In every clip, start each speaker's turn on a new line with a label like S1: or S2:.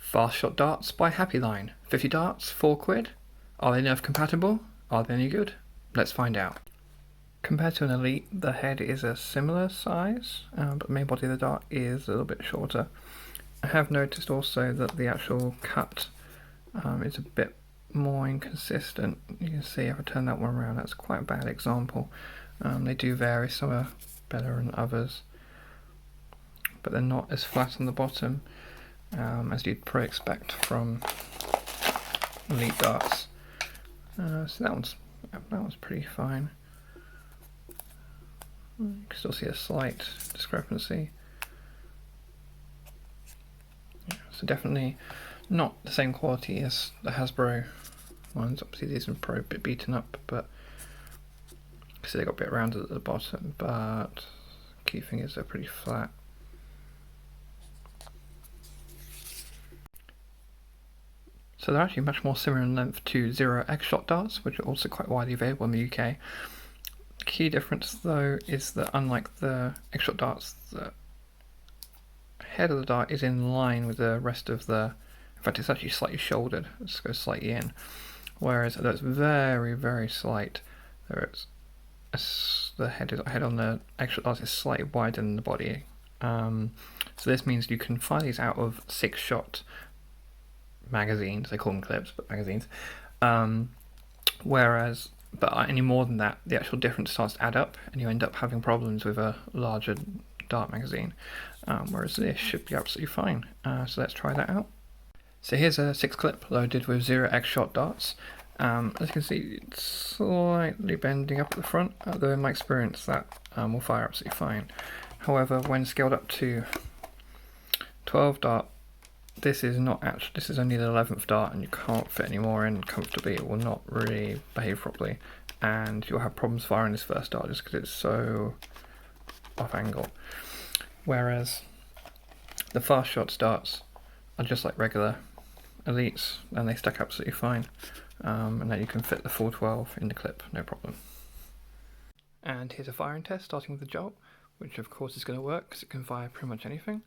S1: Fast shot darts by Happy Line. 50 darts, 4 quid. Are they Nerf compatible? Are they any good? Let's find out. Compared to an Elite, the head is a similar size, but the main body of the dart is a little bit shorter. I have noticed also that the actual cut is a bit more inconsistent. You can see if I turn that one around, that's quite a bad example. They do vary, some are better than others, but they're not as flat on the bottom as you'd probably expect from Elite darts. So that one's pretty fine. You can still see a slight discrepancy. Yeah, so definitely not the same quality as the Hasbro ones. Obviously these are probably a bit beaten up, but see they got a bit rounded at the bottom, but key thing is they're pretty flat. So they're actually much more similar in length to Zuru-XShot darts, which are also quite widely available in the UK. The key difference though is that unlike the XShot darts, the head of the dart is in line with the rest of the, in fact it's actually slightly shouldered, it just goes slightly in, whereas although it's very, very slight, the head on the XShot dart is slightly wider than the body. So this means you can fire these out of 6-shot magazines, they call them clips, but magazines. But any more than that, the actual difference starts to add up, and you end up having problems with a larger dart magazine. Whereas this should be absolutely fine. So let's try that out. So here's a 6-clip loaded with Zuru-XShot darts. As you can see, it's slightly bending up at the front, although in my experience that will fire absolutely fine. However, when scaled up to 12 dart, this is only the 11th dart, and you can't fit any more in comfortably. It will not really behave properly, and you'll have problems firing this first dart just because it's so off angle. Whereas the fast shot darts are just like regular Elites, and they stack absolutely fine, and then you can fit the full 12 in the clip, no problem. And here's a firing test starting with the Jolt, which of course is going to work because it can fire pretty much anything.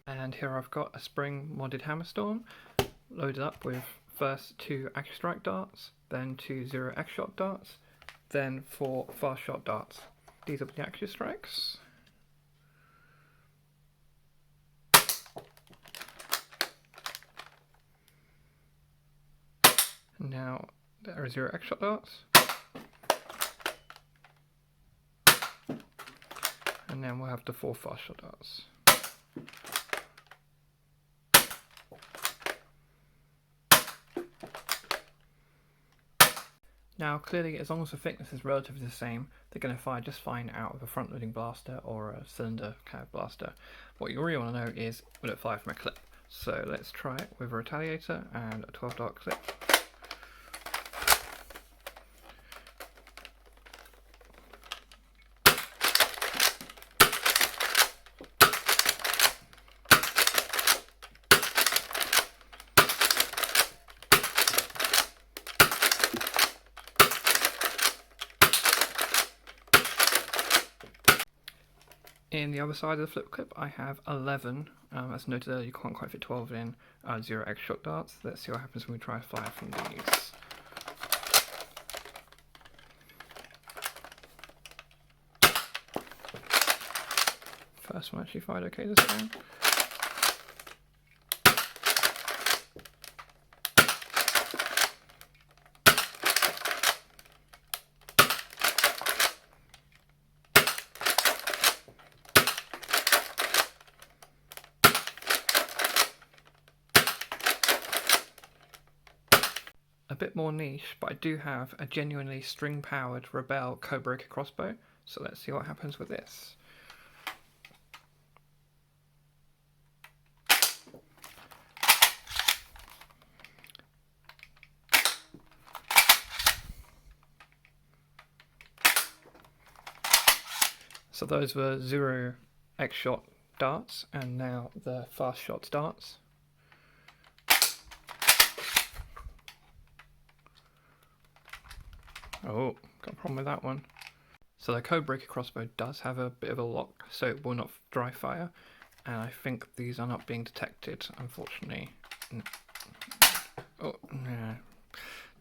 S1: And here I've got a spring modded Hammerstorm loaded up with first 2 Accu-Strike darts, then 2 Zuru-XShot darts, then 4 fast shot darts. These are the Accu-Strikes. Now there are Zuru-XShot darts. And then we'll have the 4 fast shot darts. Now clearly, as long as the thickness is relatively the same, they're going to fire just fine out of a front loading blaster or a cylinder kind of blaster. What you really want to know is, will it fire from a clip? So let's try it with a retaliator and a 12 dart clip. In the other side of the flip clip, I have 11, as noted earlier, you can't quite fit 12 in, Zuru-XShot darts. Let's see what happens when we try to fire from these. First one actually fired okay this time. A bit more niche, but I do have a genuinely string-powered Rebel Codebreaker crossbow, so let's see what happens with this. So those were Zuru-XShot darts, and now the fast shot darts. Oh, got a problem with that one. So the Codebreaker crossbow does have a bit of a lock, so it will not dry fire, and I think these are not being detected, unfortunately. Oh, no,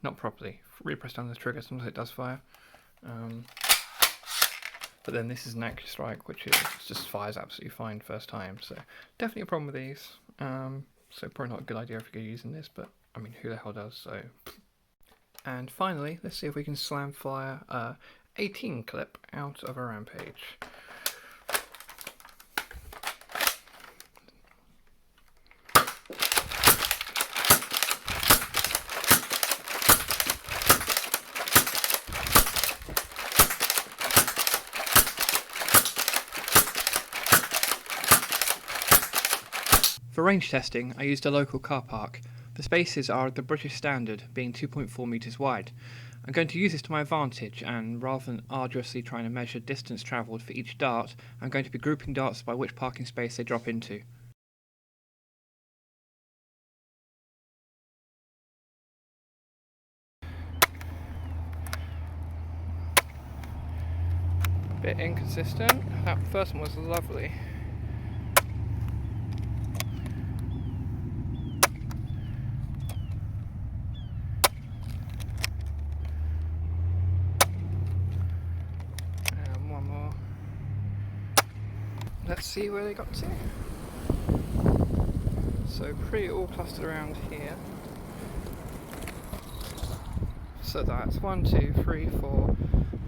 S1: not properly. Really press down the trigger, sometimes it does fire. But then this is an Accu-Strike, which just fires absolutely fine first time, so definitely a problem with these. So probably not a good idea if you're using this, but I mean, who the hell does, so. And finally, let's see if we can slam fire a 18 clip out of a rampage. For range testing, I used a local car park. The spaces are the British standard, being 2.4 metres wide. I'm going to use this to my advantage, and rather than arduously trying to measure distance travelled for each dart, I'm going to be grouping darts by which parking space they drop into. Bit inconsistent. That first one was lovely. And one more. Let's see where they got to. So pretty all clustered around here. So that's 1, 2, 3, 4.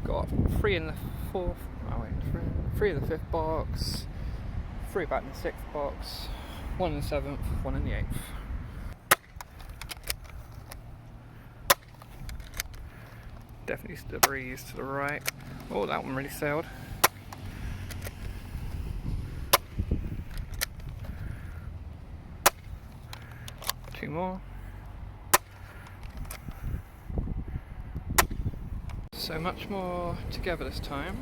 S1: Got 3 in the 4th. Oh wait, 3 in the 5th box. 3 back in the 6th box. 1 in the 7th. 1 in the 8th. Definitely still a breeze to the right. Oh, that one really sailed. Two more. So much more together this time.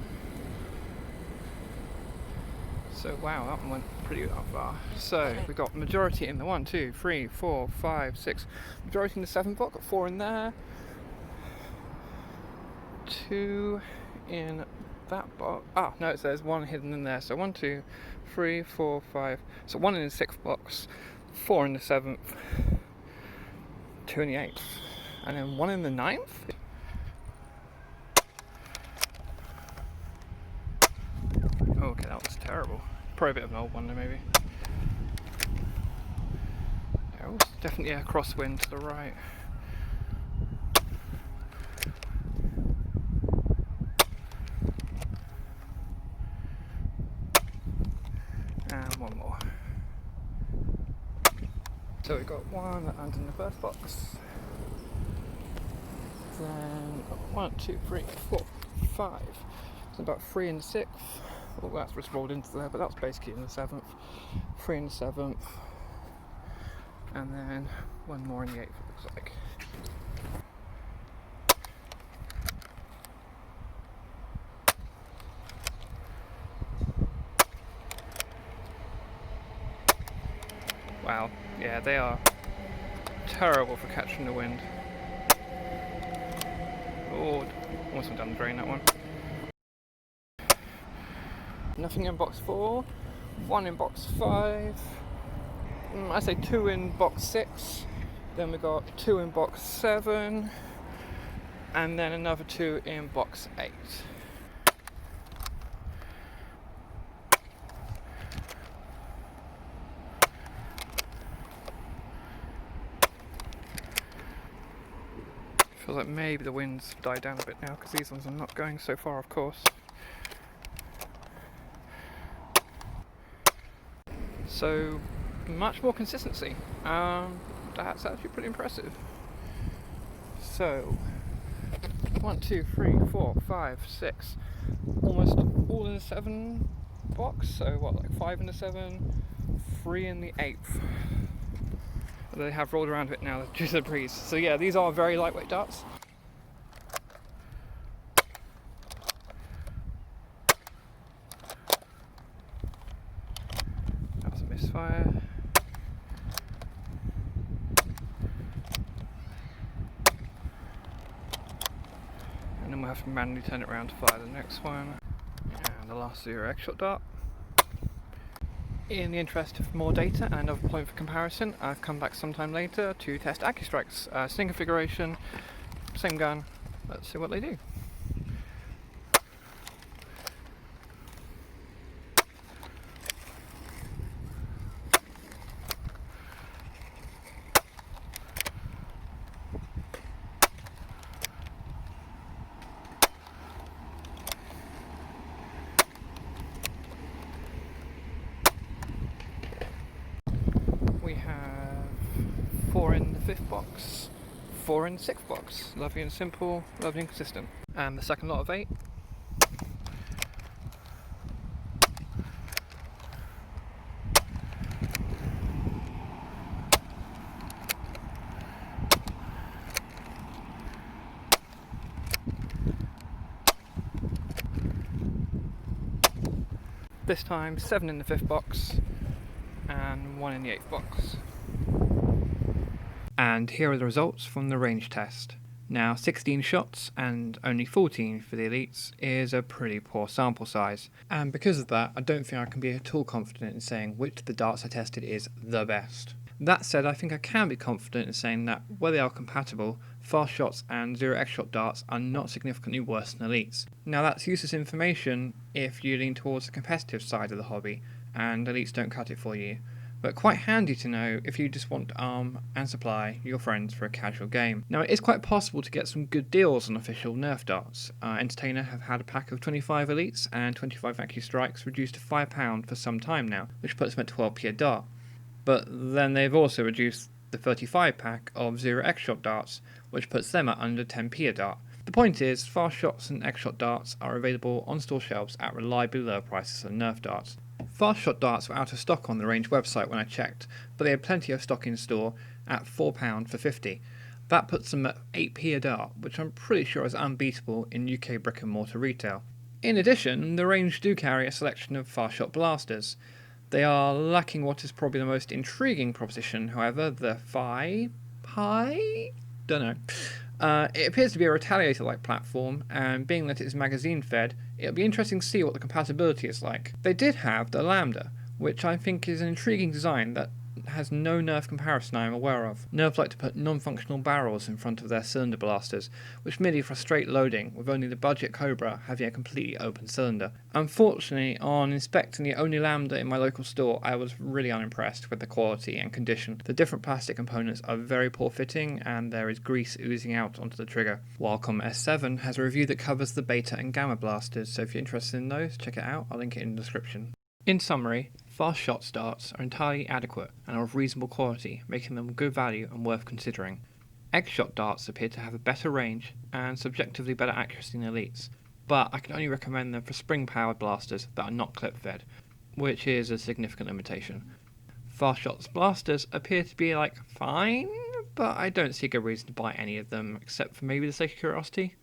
S1: So wow, that one went pretty far. So we got majority in the 1, 2, 3, 4, 5, 6. Majority in the 7th box, got 4 in there. 2 in that box. Ah, no, it says 1 hidden in there. So 1, 2, 3, 4, 5. So 1 in the 6th box, 4 in the 7th, 2 in the 8th, and then 1 in the 9th. Okay, that was terrible. Probably a bit of an old one there, maybe. There was definitely a crosswind to the right. And one more. So we got 1 that landed in the 1st box. Then 1, 2, 3, 4, 5. So about 3 in the 6th. Oh, that's just rolled into there, but that's basically in the 7th. 3 in the 7th. And then 1 more in the 8th, it looks like. Wow, yeah, they are terrible for catching the wind. Oh, almost went down the drain, that one. Nothing in box 4, 1 in box 5, I say 2 in box 6, then we got 2 in box 7, and then another 2 in box 8. Feels like maybe the wind's died down a bit now, because these ones are not going so far, of course. So, much more consistency. That's actually pretty impressive. So, 1, 2, 3, 4, 5, 6. Almost all in the 7 box. So, what, like 5 in the 7, 3 in the 8th. They have rolled around a bit now due to the breeze. So, yeah, these are very lightweight darts. Misfire. And then we'll have to manually turn it around to fire the next one. And the last Zuru-XShot dart. In the interest of more data and another point for comparison, I've come back sometime later to test Accu-Strikes. Same configuration, same gun. Let's see what they do. We have 4 in the 5th box, 4 in the 6th box. Lovely and simple, lovely and consistent. And the second lot of 8. This time 7 in the 5th box and 1 in the 8th box. And here are the results from the range test. Now 16 shots and only 14 for the elites is a pretty poor sample size, and because of that I don't think I can be at all confident in saying which of the darts I tested is the best. That said, I think I can be confident in saying that where they are compatible, fast shots and Zuru-XShot darts are not significantly worse than elites. Now that's useless information if you lean towards the competitive side of the hobby and elites don't cut it for you, but quite handy to know if you just want to arm and supply your friends for a casual game. Now it is quite possible to get some good deals on official Nerf darts. Entertainer have had a pack of 25 elites and 25 Accu-Strikes reduced to £5 for some time now, which puts them at 12p a dart. But then they've also reduced the 35 pack of Zuru-XShot darts, which puts them at under 10p a dart. The point is, fast shots and XShot darts are available on store shelves at reliably lower prices than Nerf darts. Fast shot darts were out of stock on the range website when I checked, but they had plenty of stock in store at £4 for 50. That puts them at 8p a dart, which I'm pretty sure is unbeatable in UK brick and mortar retail. In addition, the range do carry a selection of fast shot blasters. They are lacking what is probably the most intriguing proposition, however, the Don't know. It appears to be a retaliator-like platform, and being that it's magazine-fed, it'll be interesting to see what the compatibility is like. They did have the Lambda, which I think is an intriguing design that has no Nerf comparison I am aware of. Nerf like to put non-functional barrels in front of their cylinder blasters, which merely frustrate loading, with only the budget Cobra having a completely open cylinder. Unfortunately, on inspecting the only Lambda in my local store, I was really unimpressed with the quality and condition. The different plastic components are very poor fitting, and there is grease oozing out onto the trigger. Wacom S7 has a review that covers the beta and gamma blasters, so if you're interested in those, check it out, I'll link it in the description. In summary, fast shot darts are entirely adequate and are of reasonable quality, making them good value and worth considering. XShot darts appear to have a better range and subjectively better accuracy than elites, but I can only recommend them for spring-powered blasters that are not clip-fed, which is a significant limitation. Fast shots blasters appear to be fine, but I don't see a good reason to buy any of them except for maybe the sake of curiosity.